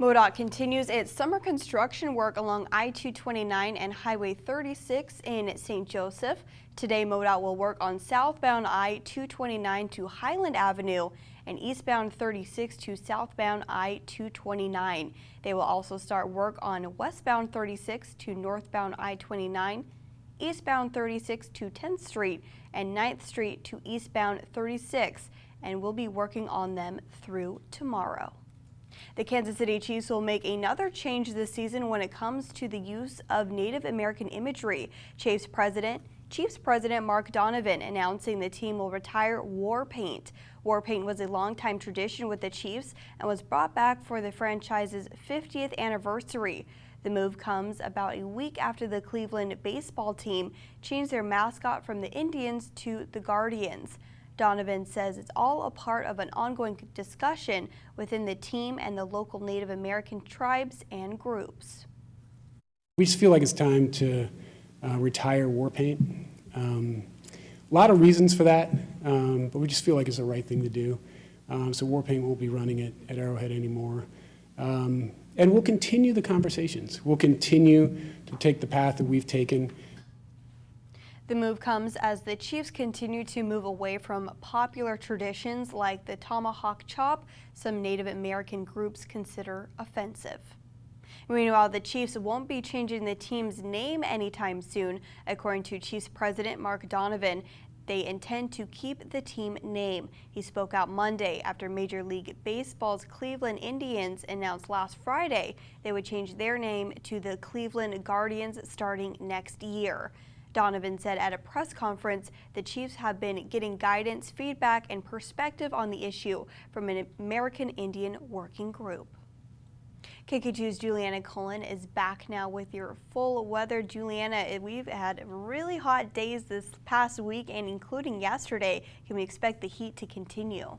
MoDOT continues its summer construction work along I-229 and Highway 36 in St. Joseph. Today, MoDOT will work on southbound I-229 to Highland Avenue and eastbound 36 to southbound I-229. They will also start work on westbound 36 to northbound I-29, eastbound 36 to 10th Street, and 9th Street to eastbound 36, and will be working on them through tomorrow. The Kansas City Chiefs will make another change this season when it comes to the use of Native American imagery. Chiefs President Mark Donovan announcing the team will retire war paint. War paint was a longtime tradition with the Chiefs and was brought back for the franchise's 50th anniversary. The move comes about a week after the Cleveland baseball team changed their mascot from the Indians to the Guardians. Donovan says it's all a part of an ongoing discussion within the team and the local Native American tribes and groups. We just feel like it's time to retire war paint. A lot of reasons for that, but we just feel like it's the right thing to do. So war paint won't be running at Arrowhead anymore. And we'll continue the conversations. We'll continue to take the path that we've taken. The move comes as the Chiefs continue to move away from popular traditions like the tomahawk chop some Native American groups consider offensive. Meanwhile, the Chiefs won't be changing the team's name anytime soon. According to Chiefs President Mark Donovan, they intend to keep the team name. He spoke out Monday after Major League Baseball's Cleveland Indians announced last Friday they would change their name to the Cleveland Guardians starting next year. Donovan said at a press conference the Chiefs have been getting guidance, feedback, and perspective on the issue from an American Indian working group. KK2's Juliana Cullen is back now with your full weather. Juliana, we've had really hot days this past week and including yesterday. Can we expect the heat to continue?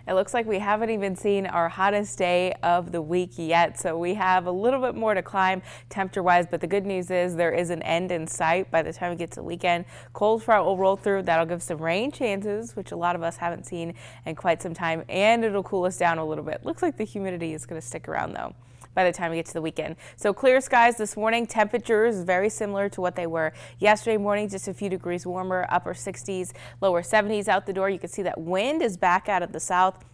It looks like we haven't even seen our hottest day of the week yet, so we have a little bit more to climb temperature-wise, but the good news is there is an end in sight by the time we get to the weekend. Cold front will roll through. That'll give some rain chances, which a lot of us haven't seen in quite some time, and it'll cool us down a little bit. Looks like the humidity is going to stick around, though, by the time we get to the weekend. So clear skies this morning, temperatures very similar to what they were yesterday morning, just a few degrees warmer, upper 60s, lower 70s out the door. You can see that wind is back out of the south,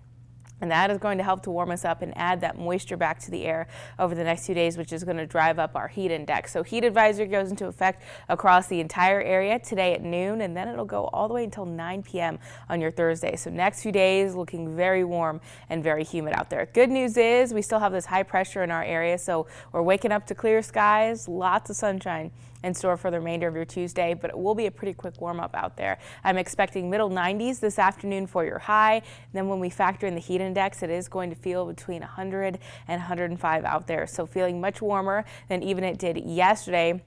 and that is going to help to warm us up and add that moisture back to the air over the next 2 days, which is going to drive up our heat index. So heat advisory goes into effect across the entire area today at noon, and then it'll go all the way until 9 p.m. on your Thursday. So next few days looking very warm and very humid out there. Good news is we still have this high pressure in our area, so we're waking up to clear skies, lots of sunshine in store for the remainder of your Tuesday, but it will be a pretty quick warm up out there. I'm expecting middle 90s this afternoon for your high. Then when we factor in the heat index, it is going to feel between 100 and 105 out there. So feeling much warmer than even it did yesterday.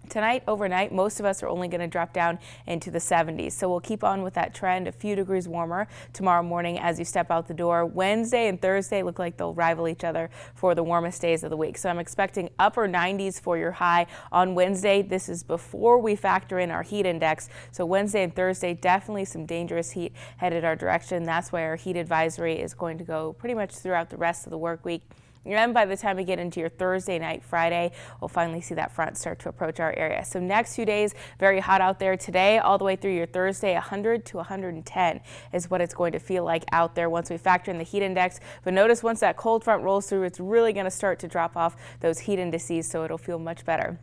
Tonight, overnight, most of us are only going to drop down into the 70s. So we'll keep on with that trend, a few degrees warmer tomorrow morning as you step out the door. Wednesday and Thursday look like they'll rival each other for the warmest days of the week. So I'm expecting upper 90s for your high on Wednesday. This is before we factor in our heat index. So Wednesday and Thursday, definitely some dangerous heat headed our direction. That's why our heat advisory is going to go pretty much throughout the rest of the work week. And by the time we get into your Thursday night, Friday, we'll finally see that front start to approach our area. So next few days, very hot out there today, all the way through your Thursday, 100 to 110 is what it's going to feel like out there once we factor in the heat index. But notice once that cold front rolls through, it's really going to start to drop off those heat indices, so it'll feel much better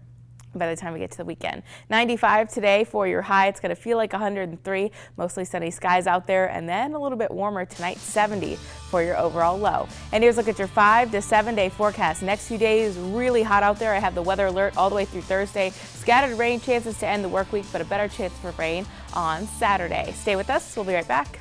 by the time we get to the weekend. 95 today for your high. It's going to feel like 103, mostly sunny skies out there, and then a little bit warmer tonight, 70 for your overall low. And here's a look at your 5 to 7 day forecast. Next few days, really hot out there. I have the weather alert all the way through Thursday. Scattered rain chances to end the work week, but a better chance for rain on Saturday. Stay with us. We'll be right back.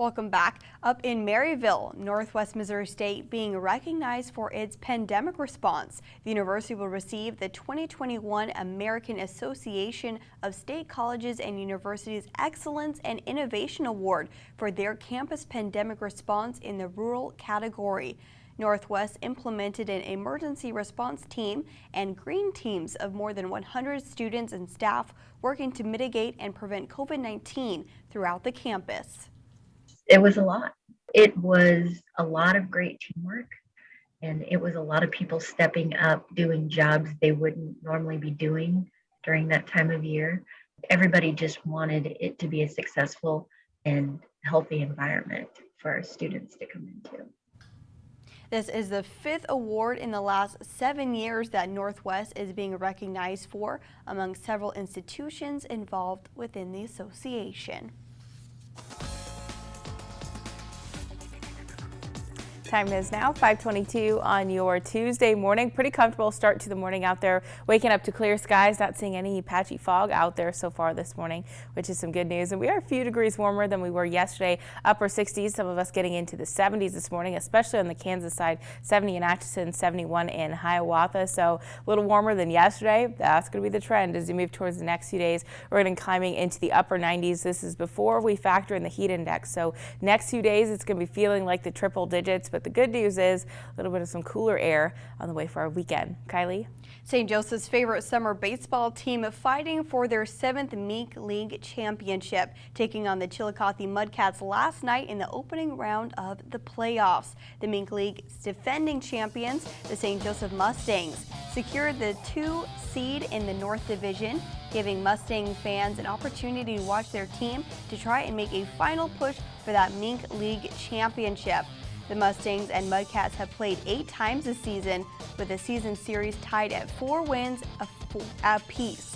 Welcome back. Up in Maryville, Northwest Missouri State being recognized for its pandemic response. The university will receive the 2021 American Association of State Colleges and Universities Excellence and Innovation Award for their campus pandemic response in the rural category. Northwest implemented an emergency response team and green teams of more than 100 students and staff working to mitigate and prevent COVID-19 throughout the campus. It was a lot. It was a lot of great teamwork, and it was a lot of people stepping up, doing jobs they wouldn't normally be doing during that time of year. Everybody just wanted it to be a successful and healthy environment for our students to come into. This is the 5th award in the last 7 years that Northwest is being recognized for among several institutions involved within the association. Time is now 5:22 on your Tuesday morning. Pretty comfortable start to the morning out there. Waking up to clear skies, not seeing any patchy fog out there so far this morning, which is some good news. And we are a few degrees warmer than we were yesterday. Upper 60s, some of us getting into the 70s this morning, especially on the Kansas side. 70 in Atchison, 71 in Hiawatha. So a little warmer than yesterday. That's going to be the trend as you move towards the next few days. We're going to be climbing into the upper 90s. This is before we factor in the heat index. So next few days, it's going to be feeling like the triple digits. But the good news is a little bit of some cooler air on the way for our weekend. Kylie? St. Joseph's favorite summer baseball team fighting for their 7th Mink League championship, taking on the Chillicothe Mudcats last night in the opening round of the playoffs. The Mink League's defending champions, the St. Joseph Mustangs, secured the 2 seed in the North Division, giving Mustang fans an opportunity to watch their team to try and make a final push for that Mink League championship. The Mustangs and Mudcats have played 8 times this season, with the season series tied at 4 wins apiece.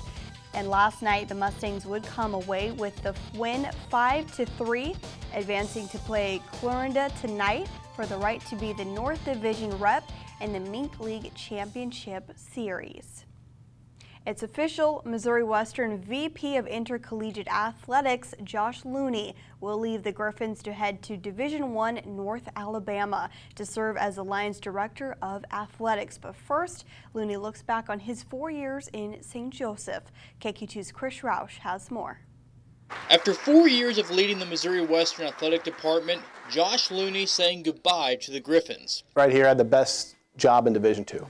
And last night, the Mustangs would come away with the win 5-3, advancing to play Clarinda tonight for the right to be the North Division rep in the Mink League Championship Series. It's official, Missouri Western VP of Intercollegiate Athletics, Josh Looney, will leave the Griffins to head to Division I North Alabama to serve as the Lions Director of Athletics. But first, Looney looks back on his 4 years in St. Joseph. KQ2's Chris Roush has more. After 4 years of leading the Missouri Western Athletic Department, Josh Looney saying goodbye to the Griffins. Right here, I had the best job in Division II.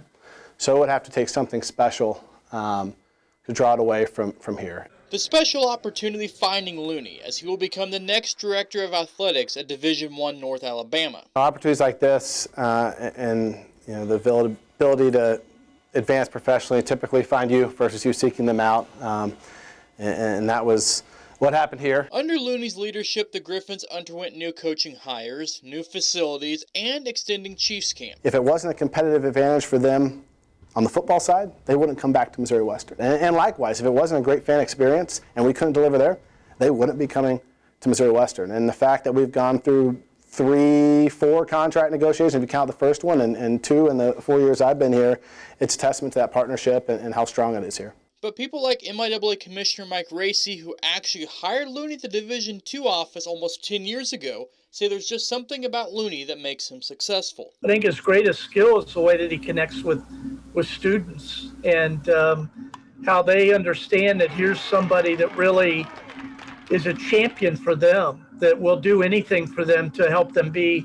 So it would have to take something special to draw it away from here. The special opportunity finding Looney as he will become the next Director of Athletics at Division I North Alabama. Opportunities like this and the ability to advance professionally typically find you versus you seeking them out, and that was what happened here. Under Looney's leadership, the Griffins underwent new coaching hires, new facilities, and extending Chiefs camp. If it wasn't a competitive advantage for them on the football side, they wouldn't come back to Missouri Western. And likewise, if it wasn't a great fan experience and we couldn't deliver there, they wouldn't be coming to Missouri Western. And the fact that we've gone through 3-4 contract negotiations, if you count the first one, and 2 in the 4 years I've been here, it's a testament to that partnership and how strong it is here. But people like MIAA Commissioner Mike Racy, who actually hired Looney at the Division II office almost 10 years ago, say there's just something about Looney that makes him successful. I think his greatest skill is the way that he connects with students and how they understand that here's somebody that really is a champion for them, that will do anything for them to help them be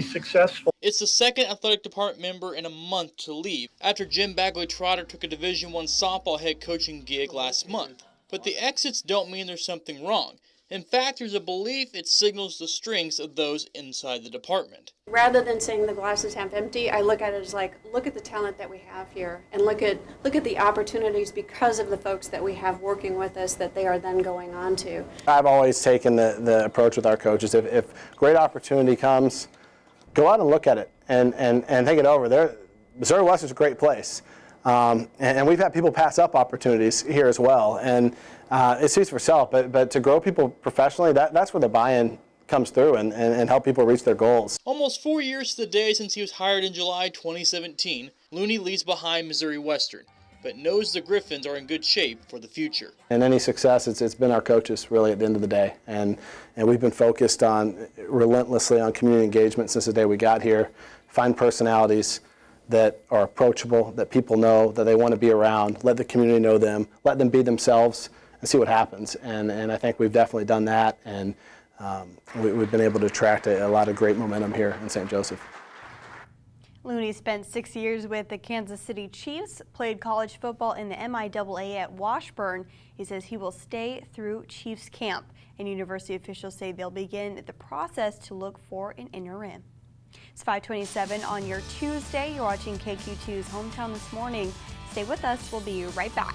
successful. It's the second athletic department member in a month to leave after Jim Bagley-Trotter took a Division I softball head coaching gig last month. But the exits don't mean there's something wrong. In fact, there's a belief it signals the strengths of those inside the department. Rather than saying the glass is half empty, I look at it as like, look at the talent that we have here and look at the opportunities because of the folks that we have working with us that they are then going on to. I've always taken the approach with our coaches. If great opportunity comes, go out and look at it and think it over. Missouri Western's a great place. And we've had people pass up opportunities here as well. And it speaks for itself, but to grow people professionally, that's where the buy-in comes through and help people reach their goals. Almost 4 years to the day since he was hired in July 2017, Looney leaves behind Missouri Western. but knows the Griffins are in good shape for the future. And any success, it's been our coaches really at the end of the day. And we've been focused on relentlessly on community engagement since the day we got here. Find personalities that are approachable, that people know, that they want to be around, let the community know them, let them be themselves, and see what happens. And I think we've definitely done that, and we've been able to attract a lot of great momentum here in St. Joseph. Looney spent 6 years with the Kansas City Chiefs, played college football in the MIAA at Washburn. He says he will stay through Chiefs camp, and university officials say they'll begin the process to look for an interim. It's 5:27 on your Tuesday. You're watching KQ2's Hometown This Morning. Stay with us. We'll be right back.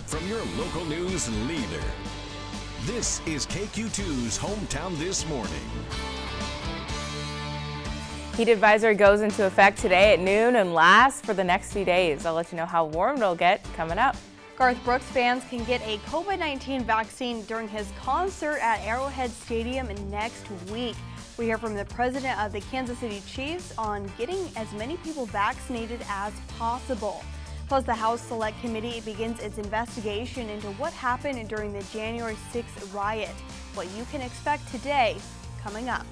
From your local news leader, this is KQ2's Hometown This Morning. Heat advisory goes into effect today at noon and lasts for the next few days. I'll let you know how warm it'll get coming up. Garth Brooks fans can get a COVID-19 vaccine during his concert at Arrowhead Stadium next week. We hear from the president of the Kansas City Chiefs on getting as many people vaccinated as possible. Plus, the House Select Committee begins its investigation into what happened during the January 6th riot. What you can expect today, coming up.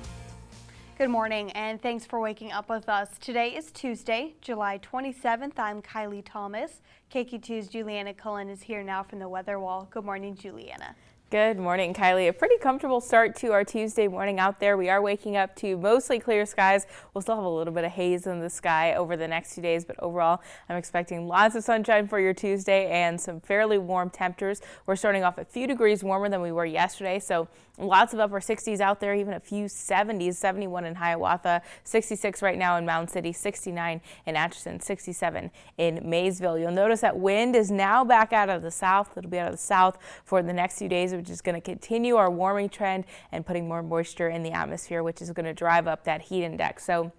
Good morning and thanks for waking up with us. Today is Tuesday, July 27th. I'm Kylie Thomas. KQ2's Juliana Cullen is here now from the Weather Wall. Good morning, Juliana. Good morning, Kylie. A pretty comfortable start to our Tuesday morning out there. We are waking up to mostly clear skies. We'll still have a little bit of haze in the sky over the next few days, but overall, I'm expecting lots of sunshine for your Tuesday and some fairly warm temperatures. We're starting off a few degrees warmer than we were yesterday, so lots of upper 60s out there, even a few 70s, 71 in Hiawatha, 66 right now in Mound City, 69 in Atchison, 67 in Maysville. You'll notice that wind is now back out of the south. It'll be out of the south for the next few days, which is going to continue our warming trend and putting more moisture in the atmosphere, which is going to drive up that heat index. So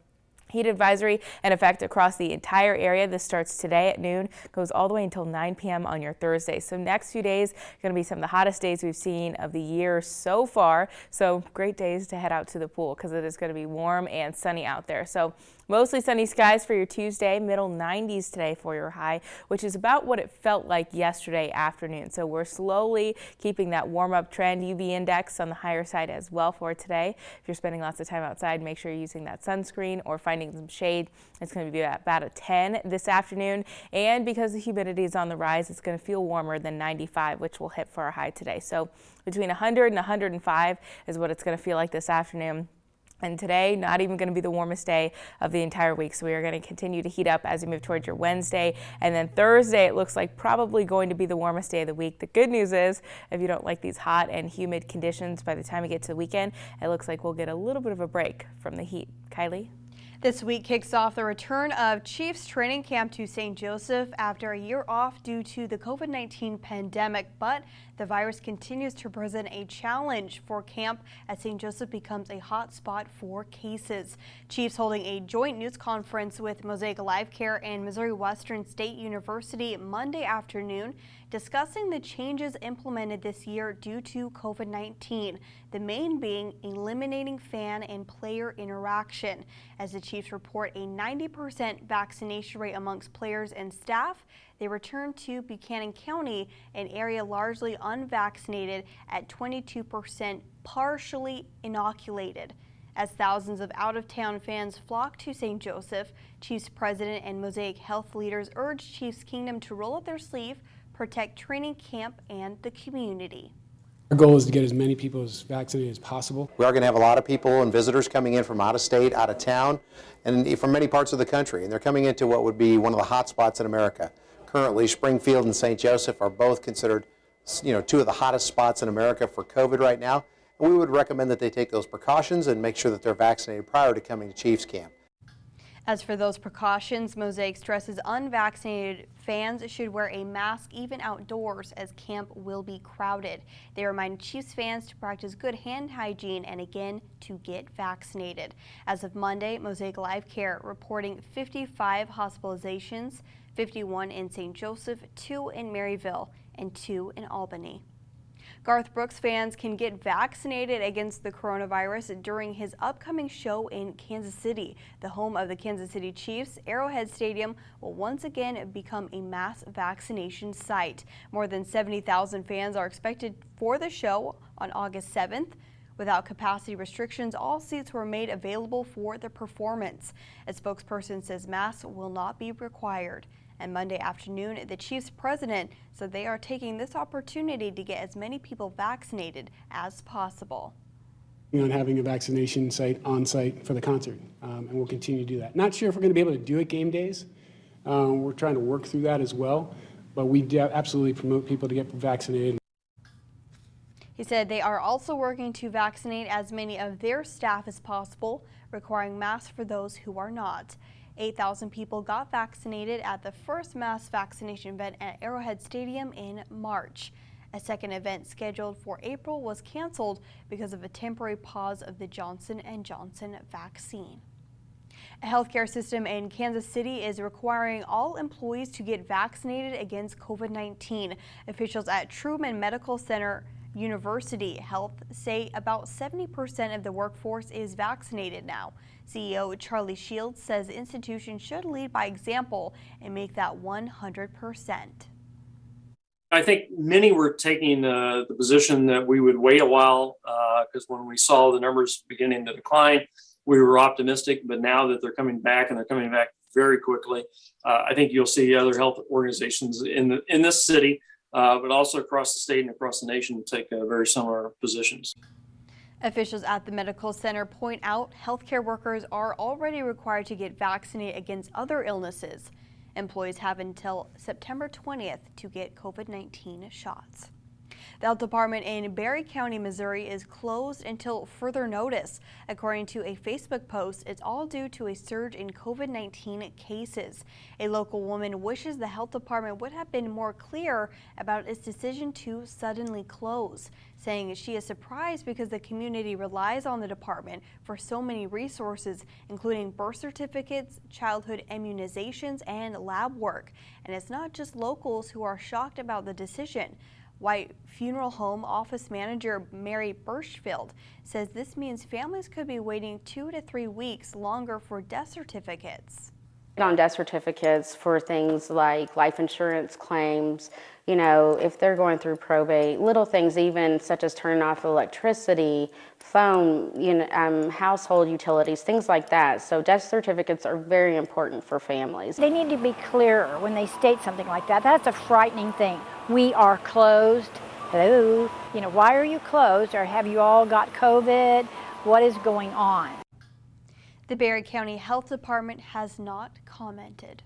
Heat advisory in effect across the entire area. This starts today at noon, goes all the way until 9 p.m. on your Thursday. So next few days going to be some of the hottest days we've seen of the year so far. So great days to head out to the pool because it is going to be warm and sunny out there. So mostly sunny skies for your Tuesday, middle 90s today for your high, which is about what it felt like yesterday afternoon. So we're slowly keeping that warm up trend. UV index on the higher side as well for today. If you're spending lots of time outside, make sure you're using that sunscreen or finding some shade. It's going to be about a 10 this afternoon. And because the humidity is on the rise, it's going to feel warmer than 95, which will hit for our high today. So between 100 and 105 is what it's going to feel like this afternoon. And today, not even going to be the warmest day of the entire week. So we are going to continue to heat up as we move towards your Wednesday. And then Thursday, it looks like probably going to be the warmest day of the week. The good news is, if you don't like these hot and humid conditions, by the time we get to the weekend, it looks like we'll get a little bit of a break from the heat. Kylie? This week kicks off the return of Chiefs training camp to St. Joseph after a year off due to the COVID-19 pandemic, but the virus continues to present a challenge for camp as St. Joseph becomes a hot spot for cases. Chiefs holding a joint news conference with Mosaic Life Care and Missouri Western State University Monday afternoon, discussing the changes implemented this year due to COVID-19, the main being eliminating fan and player interaction. As the Chiefs report a 90% vaccination rate amongst players and staff, they return to Buchanan County, an area largely unvaccinated, at 22% partially inoculated. As thousands of out-of-town fans flock to St. Joseph, Chiefs president and Mosaic health leaders urge Chiefs Kingdom to roll up their sleeve, protect training camp and the community. Our goal is to get as many people as vaccinated as possible. We are going to have a lot of people and visitors coming in from out of state, out of town, and from many parts of the country. And they're coming into what would be one of the hot spots in America. Currently, Springfield and St. Joseph are both considered, two of the hottest spots in America for COVID right now. And we would recommend that they take those precautions and make sure that they're vaccinated prior to coming to Chiefs Camp. As for those precautions, Mosaic stresses unvaccinated fans should wear a mask even outdoors as camp will be crowded. They remind Chiefs fans to practice good hand hygiene and again to get vaccinated. As of Monday, Mosaic Life Care reporting 55 hospitalizations, 51 in St. Joseph, 2 in Maryville, and 2 in Albany. Garth Brooks fans can get vaccinated against the coronavirus during his upcoming show in Kansas City. The home of the Kansas City Chiefs, Arrowhead Stadium will once again become a mass vaccination site. More than 70,000 fans are expected for the show on August 7th. Without capacity restrictions, all seats were made available for the performance. A spokesperson says masks will not be required. And Monday afternoon, the Chiefs president said they are taking this opportunity to get as many people vaccinated as possible. On having a vaccination site on site for the concert, and we'll continue to do that. Not sure if we're going to be able to do it game days. We're trying to work through that as well, but we absolutely promote people to get vaccinated. He said they are also working to vaccinate as many of their staff as possible, requiring masks for those who are not. 8,000 people got vaccinated at the first mass vaccination event at Arrowhead Stadium in March. A second event scheduled for April was canceled because of a temporary pause of the Johnson & Johnson vaccine. A healthcare system in Kansas City is requiring all employees to get vaccinated against COVID-19. Officials at Truman Medical Center University Health say about 70% of the workforce is vaccinated now. CEO Charlie Shields says the institution should lead by example and make that 100%. I think many were taking the position that we would wait a while because when we saw the numbers beginning to decline, we were optimistic. But now that they're coming back and they're coming back very quickly, I think you'll see other health organizations in this city, but also across the state and across the nation take very similar positions. Officials at the medical center point out healthcare workers are already required to get vaccinated against other illnesses. Employees have until September 20th to get COVID-19 shots. The health department in Berry County, Missouri is closed until further notice. According to a Facebook post, it's all due to a surge in COVID-19 cases. A local woman wishes the health department would have been more clear about its decision to suddenly close, saying she is surprised because the community relies on the department for so many resources, including birth certificates, childhood immunizations, and lab work. And it's not just locals who are shocked about the decision. White Funeral Home office manager Mary Birchfield says this means families could be waiting 2 to 3 weeks longer for death certificates. On death certificates for things like life insurance claims, you know, if they're going through probate, little things even such as turning off electricity, phone, household utilities, things like that. So death certificates are very important for families. They need to be clearer when they state something like that. That's a frightening thing. We are closed. Hello. Why are you closed? Or have you all got COVID? What is going on? The Berry County Health Department has not commented.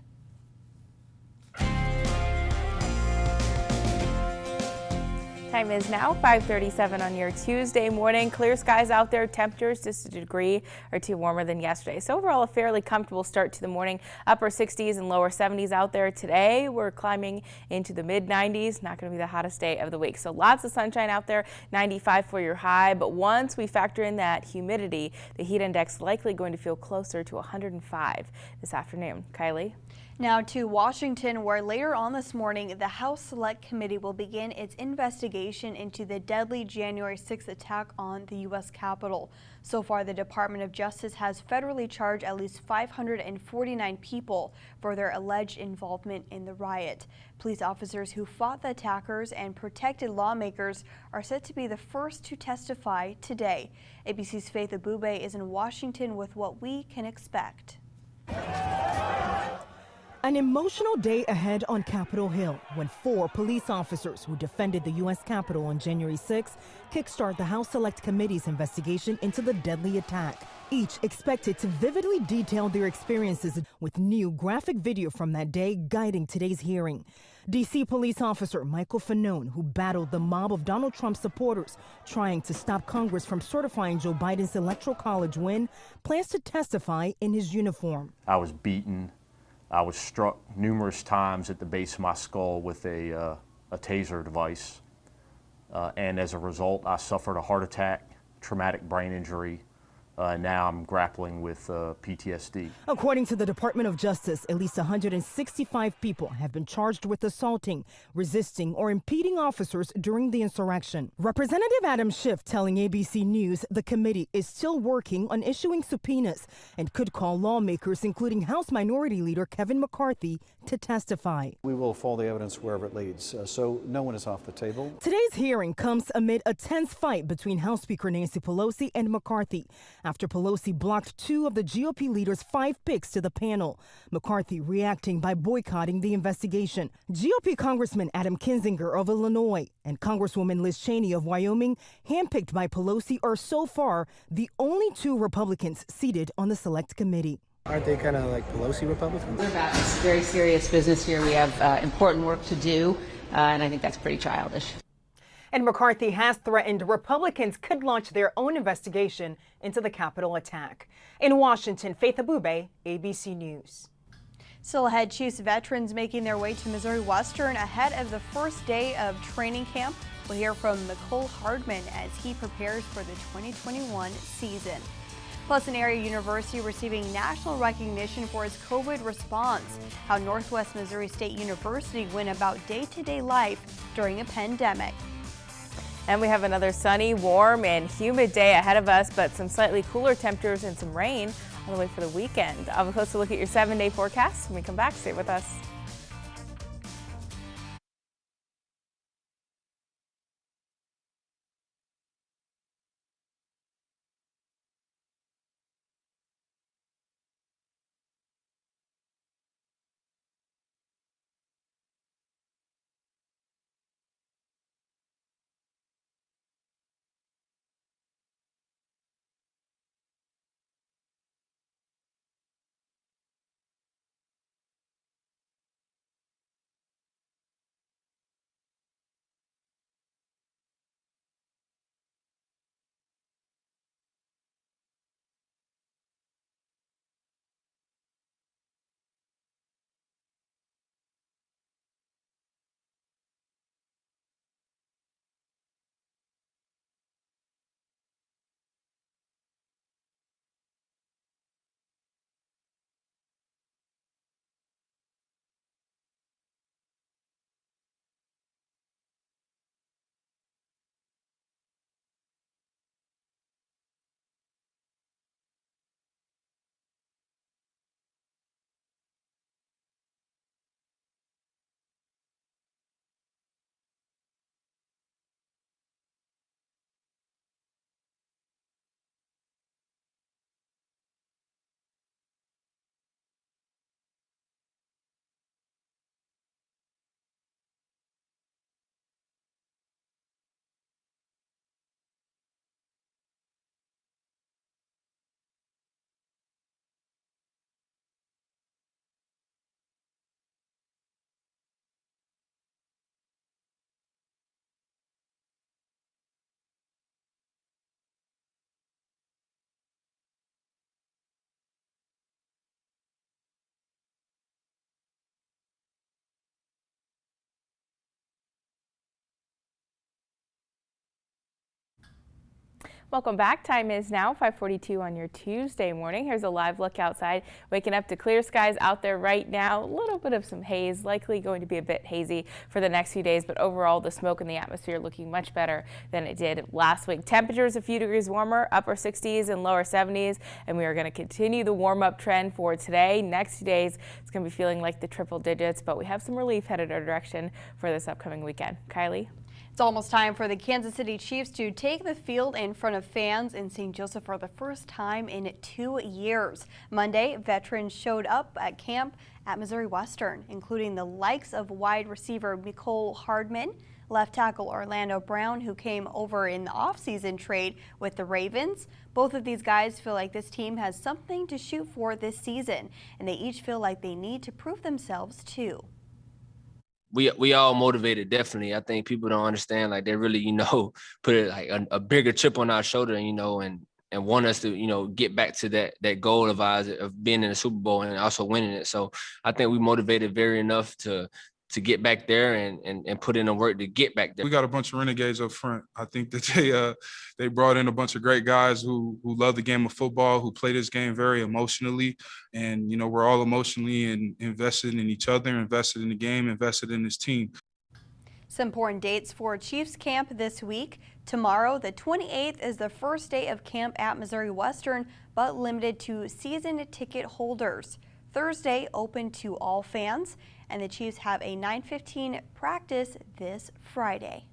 Time is now 5:37 on your Tuesday morning. Clear skies out there, temperatures just a degree or two warmer than yesterday. So overall, a fairly comfortable start to the morning. Upper 60s and lower 70s out there today. We're climbing into the mid 90s. Not going to be the hottest day of the week. So lots of sunshine out there. 95 for your high. But once we factor in that humidity, the heat index likely going to feel closer to 105 this afternoon. Kylie? Now to Washington, where later on this morning, the House Select Committee will begin its investigation into the deadly January 6th attack on the U.S. Capitol. So far, the Department of Justice has federally charged at least 549 people for their alleged involvement in the riot. Police officers who fought the attackers and protected lawmakers are set to be the first to testify today. ABC's Faith Abube is in Washington with what we can expect. An emotional day ahead on Capitol Hill when 4 police officers who defended the U.S. Capitol on January 6 kickstart the House Select Committee's investigation into the deadly attack. Each expected to vividly detail their experiences with new graphic video from that day guiding today's hearing. D.C. police officer Michael Fanone, who battled the mob of Donald Trump supporters trying to stop Congress from certifying Joe Biden's Electoral College win, plans to testify in his uniform. I was beaten. I was struck numerous times at the base of my skull with a taser device, and as a result, I suffered a heart attack, traumatic brain injury. Now I'm grappling with PTSD. According to the Department of Justice, at least 165 people have been charged with assaulting, resisting, or impeding officers during the insurrection. Representative Adam Schiff telling ABC News the committee is still working on issuing subpoenas and could call lawmakers, including House Minority Leader Kevin McCarthy, to testify. We will follow the evidence wherever it leads, so no one is off the table. Today's hearing comes amid a tense fight between House Speaker Nancy Pelosi and McCarthy, after Pelosi blocked 2 of the GOP leader's 5 picks to the panel. McCarthy reacting by boycotting the investigation. GOP Congressman Adam Kinzinger of Illinois and Congresswoman Liz Cheney of Wyoming, handpicked by Pelosi, are so far the only 2 Republicans seated on the Select Committee. Aren't they kind of like Pelosi Republicans? We're about very serious business here. We have important work to do, and I think that's pretty childish. And McCarthy has threatened Republicans could launch their own investigation into the Capitol attack. In Washington, Faith Abube, ABC News. Still ahead, Chiefs veterans making their way to Missouri Western ahead of the first day of training camp. We'll hear from Nicole Hardman as he prepares for the 2021 season. Plus, an area university receiving national recognition for its COVID response. How Northwest Missouri State University went about day-to-day life during a pandemic. And we have another sunny, warm, and humid day ahead of us, but some slightly cooler temperatures and some rain on the way for the weekend. I'll have a closer look at your 7-day forecast when we come back. Stay with us. Welcome back. Time is now 5:42 on your Tuesday morning. Here's a live look outside. Waking up to clear skies out there right now. A little bit of some haze, likely going to be a bit hazy for the next few days, but overall the smoke in the atmosphere looking much better than it did last week. Temperatures a few degrees warmer, upper 60s and lower 70s, and we are going to continue the warm up trend for today. Next few days, it's going to be feeling like the triple digits, but we have some relief headed our direction for this upcoming weekend. Kylie? It's almost time for the Kansas City Chiefs to take the field in front of fans in St. Joseph for the first time in 2 years. Monday, veterans showed up at camp at Missouri Western, including the likes of wide receiver Nicole Hardman, left tackle Orlando Brown, who came over in the offseason trade with the Ravens. Both of these guys feel like this team has something to shoot for this season, and they each feel like they need to prove themselves too. We all motivated, definitely. I think people don't understand, like, they really, put it like a bigger chip on our shoulder, and want us to, get back to that goal of ours of being in the Super Bowl and also winning it. So I think we motivated very enough to get back there and put in the work to get back there. We got a bunch of renegades up front. I think that they brought in a bunch of great guys who love the game of football, who play this game very emotionally. And, we're all emotionally invested in each other, invested in the game, invested in this team. Some important dates for Chiefs camp this week. Tomorrow, the 28th, is the first day of camp at Missouri Western, but limited to season ticket holders. Thursday, open to all fans, and the Chiefs have a 9:15 practice this Friday.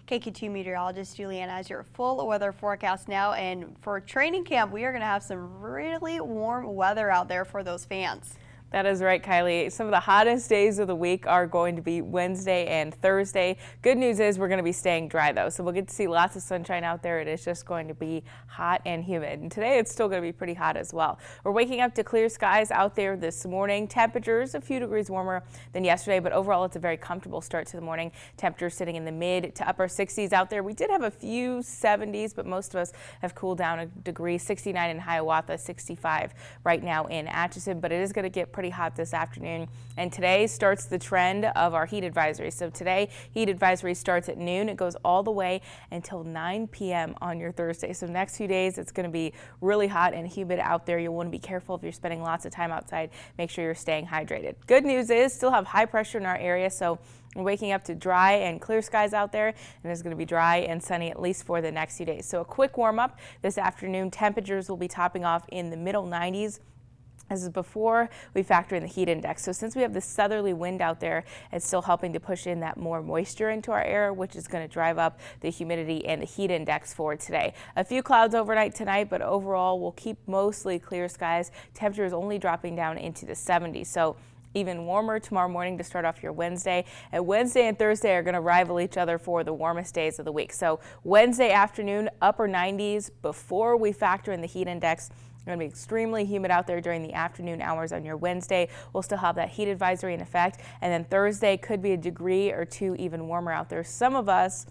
KQ2 meteorologist Juliana has your full weather forecast now, and for training camp, we are going to have some really warm weather out there for those fans. That is right, Kylie. Some of the hottest days of the week are going to be Wednesday and Thursday. Good news is we're going to be staying dry, though, so we'll get to see lots of sunshine out there. It is just going to be hot and humid. And today it's still going to be pretty hot as well. We're waking up to clear skies out there this morning. Temperatures a few degrees warmer than yesterday, but overall it's a very comfortable start to the morning. Temperatures sitting in the mid to upper 60s out there. We did have a few 70s, but most of us have cooled down a degree. 69 in Hiawatha, 65 right now in Atchison, but it is going to get pretty hot this afternoon, and today starts the trend of our heat advisory. So today, heat advisory starts at noon. It goes all the way until 9 p.m. on your Thursday. So next few days, it's going to be really hot and humid out there. You'll want to be careful if you're spending lots of time outside. Make sure you're staying hydrated. Good news is still have high pressure in our area, so we're waking up to dry and clear skies out there, and it's going to be dry and sunny at least for the next few days. So a quick warm up this afternoon. Temperatures will be topping off in the middle 90s. This is before we factor in the heat index. So since we have the southerly wind out there, it's still helping to push in that more moisture into our air, which is going to drive up the humidity and the heat index for today. A few clouds overnight tonight, but overall we'll keep mostly clear skies. Temperatures only dropping down into the 70s. So even warmer tomorrow morning to start off your Wednesday. And Wednesday and Thursday are going to rival each other for the warmest days of the week. So Wednesday afternoon, upper 90s before we factor in the heat index. Going to be extremely humid out there during the afternoon hours on your Wednesday. We'll still have that heat advisory in effect. And then Thursday could be a degree or two even warmer out there. Some of us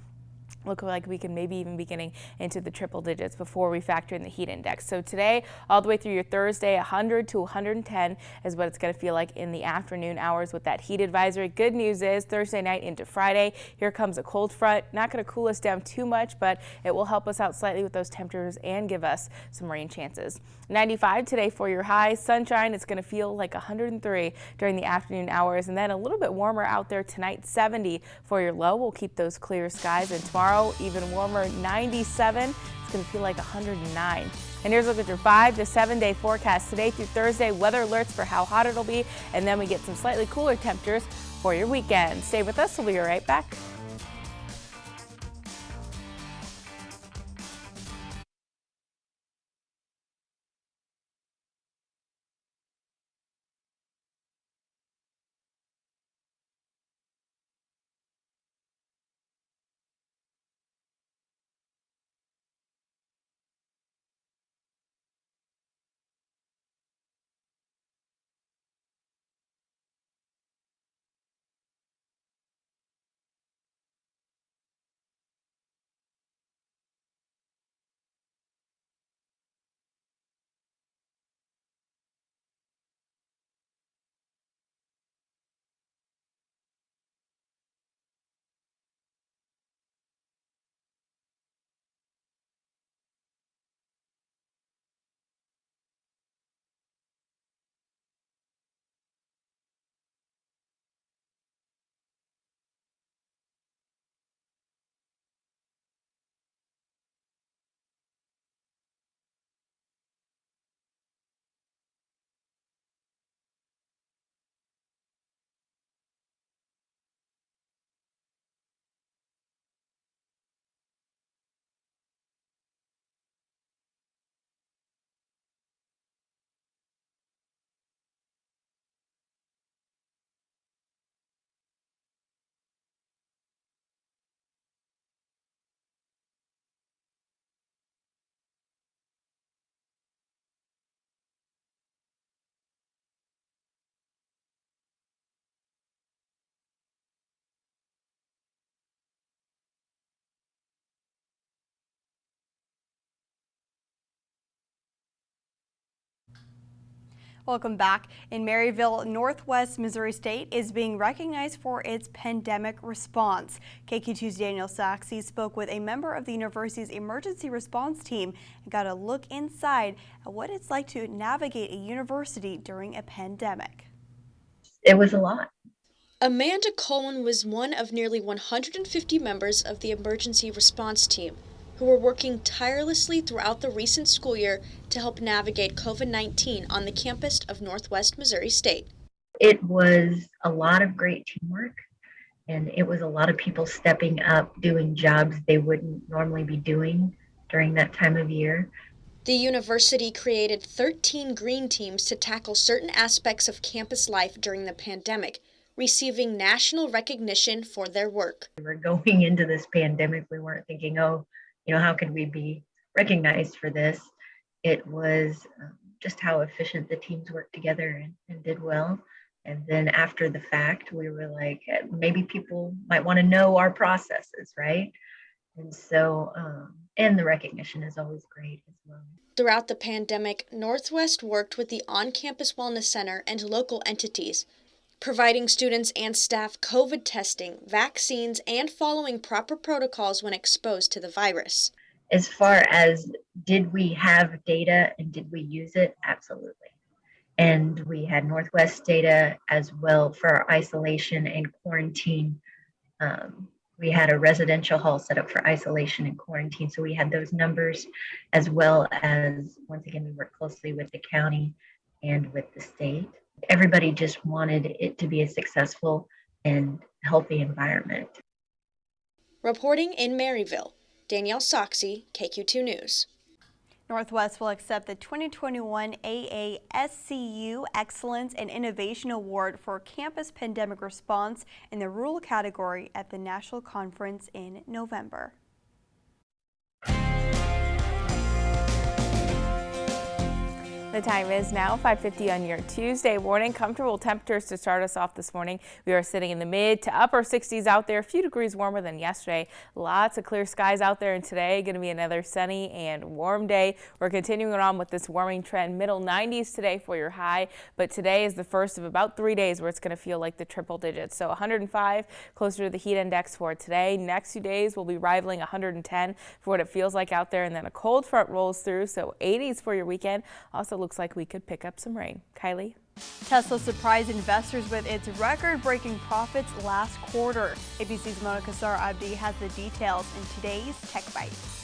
look like we can maybe even be getting into the triple digits before we factor in the heat index. So today, all the way through your Thursday, 100 to 110 is what it's going to feel like in the afternoon hours with that heat advisory. Good news is Thursday night into Friday, here comes a cold front. Not going to cool us down too much, but it will help us out slightly with those temperatures and give us some rain chances. 95 today for your high. Sunshine, it's going to feel like 103 during the afternoon hours, and then a little bit warmer out there tonight. 70 for your low. We'll keep those clear skies, and tomorrow even warmer, 97. It's going to feel like 109. And here's a look at your 5 to 7 day forecast today through Thursday. Weather alerts for how hot it'll be, and then we get some slightly cooler temperatures for your weekend. Stay with us. We'll be right back. Welcome back. In Maryville, Northwest Missouri State is being recognized for its pandemic response. KQ2's Daniel Saxe spoke with a member of the university's emergency response team and got a look inside at what it's like to navigate a university during a pandemic. It was a lot. Amanda Cohen was one of nearly 150 members of the emergency response team who were working tirelessly throughout the recent school year to help navigate COVID-19 on the campus of Northwest Missouri State. It was a lot of great teamwork, and it was a lot of people stepping up, doing jobs they wouldn't normally be doing during that time of year. The university created 13 green teams to tackle certain aspects of campus life during the pandemic, receiving national recognition for their work. We were going into this pandemic, we weren't thinking, oh, how could we be recognized for this? It was just how efficient the teams worked together and did well. And then after the fact, we were like, maybe people might want to know our processes, right? And so, and the recognition is always great as well. Throughout the pandemic, Northwest worked with the on-campus wellness center and local entities, providing students and staff COVID testing, vaccines, and following proper protocols when exposed to the virus. As far as did we have data and did we use it? Absolutely. And we had Northwest data as well for our isolation and quarantine. We had a residential hall set up for isolation and quarantine. So we had those numbers, as well as, once again, we worked closely with the county and with the state. Everybody just wanted it to be a successful and healthy environment. Reporting in Maryville, Danielle Saxe, KQ2 News. Northwest will accept the 2021 AASCU Excellence and Innovation Award for Campus Pandemic Response in the rural category at the National Conference in November. The time is now 5:50 on your Tuesday morning. Comfortable temperatures to start us off this morning. We are sitting in the mid to upper 60s out there, a few degrees warmer than yesterday. Lots of clear skies out there, and today going to be another sunny and warm day. We're continuing on with this warming trend. Middle 90s today for your high, but today is the first of about 3 days where it's going to feel like the triple digits. So 105 closer to the heat index for today. Next few days will be rivaling 110 for what it feels like out there, and then a cold front rolls through, so 80s for your weekend. Also looks like we could pick up some rain. Kylie? Tesla surprised investors with its record-breaking profits last quarter. ABC's Mona Kassar Abdi has the details in today's Tech Bites.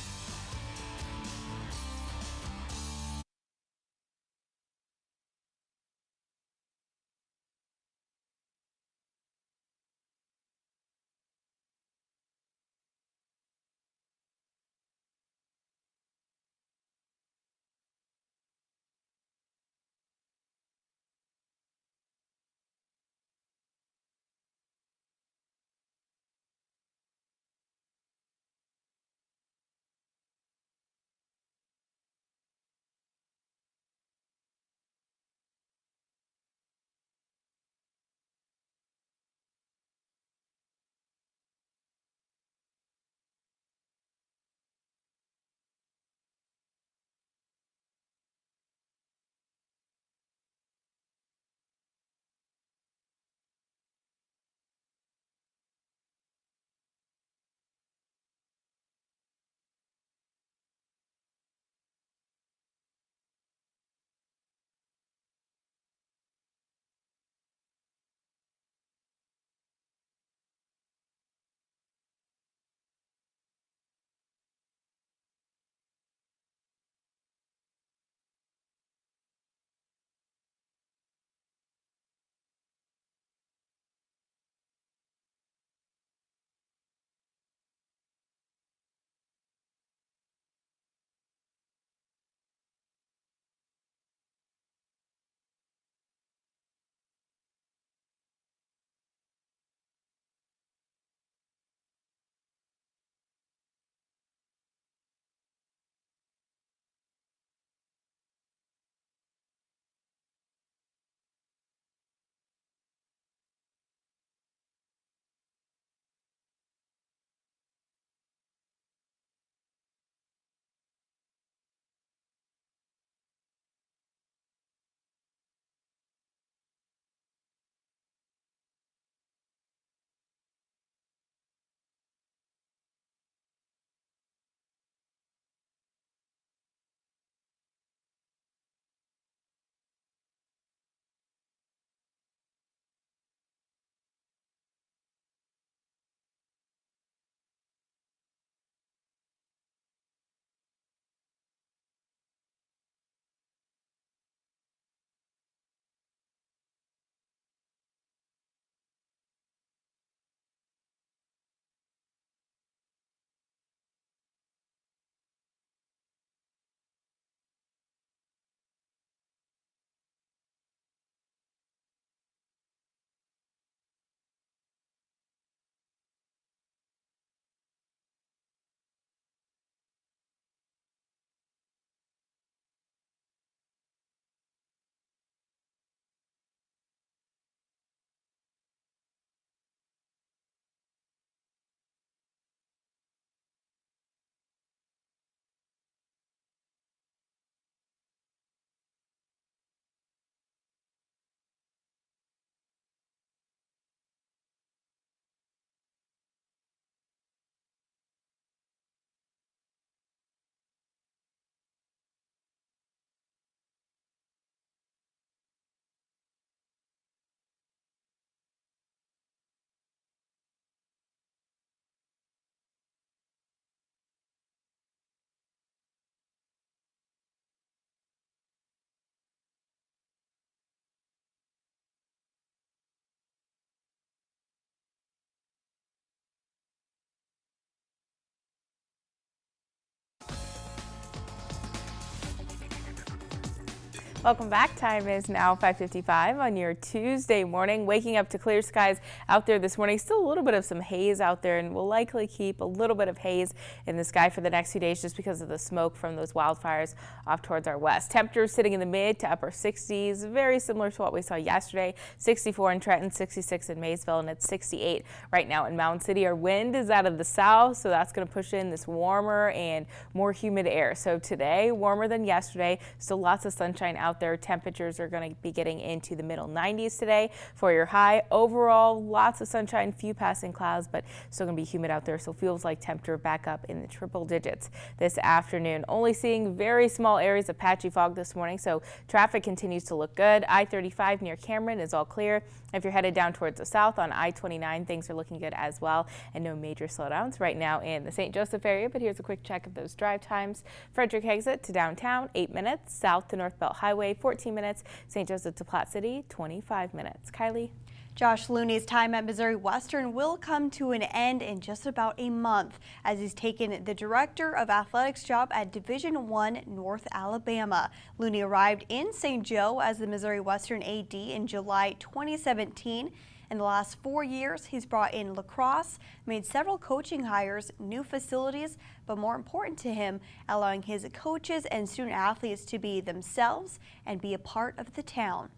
Welcome back. Time is now 5:55 on your Tuesday morning. Waking up to clear skies out there this morning. Still a little bit of some haze out there, and we'll likely keep a little bit of haze in the sky for the next few days just because of the smoke from those wildfires off towards our west. Temperatures sitting in the mid to upper 60s, very similar to what we saw yesterday. 64 in Trenton, 66 in Maysville, and it's 68 right now in Mound City. Our wind is out of the south, so that's going to push in this warmer and more humid air. So today, warmer than yesterday. Still lots of sunshine out there. Temperatures are going to be getting into the middle 90s today for your high. Overall, lots of sunshine, few passing clouds, but still going to be humid out there, so feels like temperature back up in the triple digits this afternoon. Only seeing very small areas of patchy fog this morning, so traffic continues to look good. I-35 near Cameron is all clear. If you're headed down towards the south on I-29, things are looking good as well, and no major slowdowns right now in the St. Joseph area. But here's a quick check of those drive times. Frederick exit to downtown, 8 minutes. South to North Belt Highway, 14 minutes. St. Joseph to Platte City, 25 minutes. Kylie? Josh Looney's time at Missouri Western will come to an end in just about a month as he's taken the Director of Athletics job at Division I North Alabama. Looney arrived in St. Joe as the Missouri Western AD in July 2017. In the last 4 years, he's brought in lacrosse, made several coaching hires, new facilities, but more important to him, allowing his coaches and student athletes to be themselves and be a part of the town.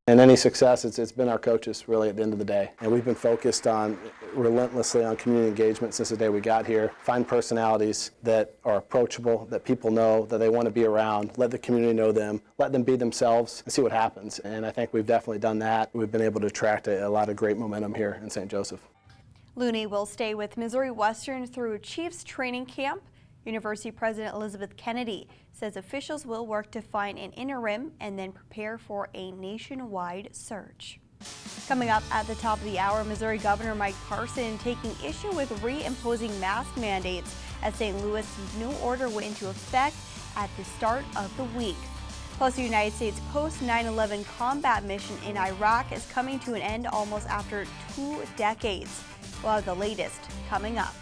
And any success, it's been our coaches really at the end of the day. And we've been focused on relentlessly on community engagement since the day we got here. Find personalities that are approachable, that people know, that they want to be around. Let the community know them. Let them be themselves and see what happens. And I think we've definitely done that. We've been able to attract a lot of great momentum here in St. Joseph. Looney will stay with Missouri Western through Chiefs training camp. University President Elizabeth Kennedy says officials will work to find an interim and then prepare for a nationwide search. Coming up at the top of the hour, Missouri Governor Mike Parson taking issue with reimposing mask mandates as St. Louis' new order went into effect at the start of the week. Plus, the United States post-9/11 combat mission in Iraq is coming to an end almost after 2 decades. We'll have the latest coming up.